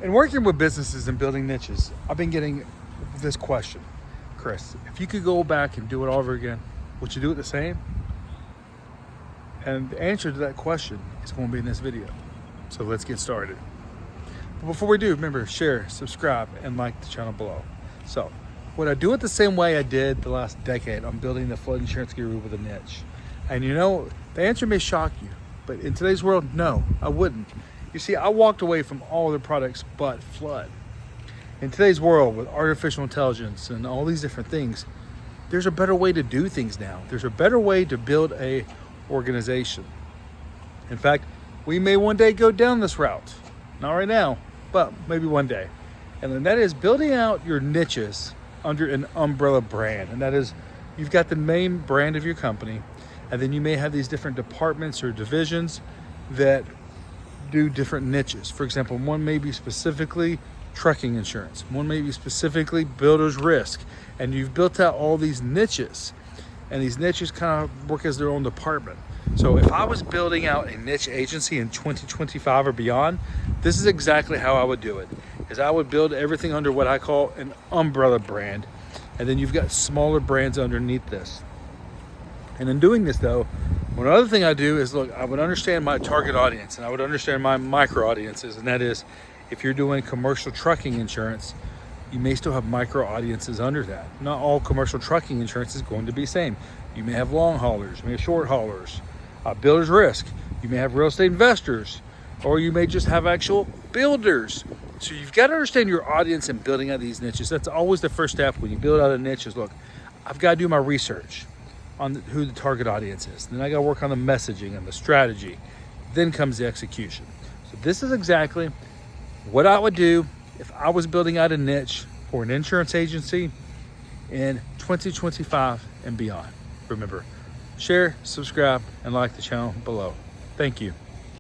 In working with businesses and building niches, I've been getting this question. Chris, if you could go back and do it all over again, would you do it the same? And the answer to that question is going to be in this video. So let's get started. But before we do, remember, share, subscribe, and like the channel below. So, would I do it the same way I did the last decade on building the flood insurance guru with a niche? And you know, the answer may shock you, but in today's world, no, I wouldn't. You see, I walked away from all other products but flood. In today's world, with artificial intelligence and all these different things, there's a better way to do things now. There's a better way to build a organization. In fact, we may one day go down this route. Not right now, but maybe one day. And then that is building out your niches under an umbrella brand. And that is, you've got the main brand of your company, and then you may have these different departments or divisions that do different niches. For example, one may be specifically trucking insurance, one may be specifically builder's risk, and you've built out all these niches, and these niches kind of work as their own department. So if I was building out a niche agency in 2025 or beyond, this is exactly how I would do it. Is I would build everything under what I call an umbrella brand, and then you've got smaller brands underneath this. And in doing this though, one other thing I do is, look, I would understand my target audience, and I would understand my micro audiences, and that is, if you're doing commercial trucking insurance, you may still have micro audiences under that. Not all commercial trucking insurance is going to be the same. You may have long haulers, you may have short haulers, builder's risk, you may have real estate investors, or you may just have actual builders. So you've got to understand your audience and building out these niches. That's always the first step when you build out a niche is, look, I've got to do my research on who the target audience is. Then I got to work on the messaging and the strategy. Then comes the execution. So this is exactly what I would do if I was building out a niche for an insurance agency in 2025 and beyond. Remember, share, subscribe, and like the channel below. Thank you.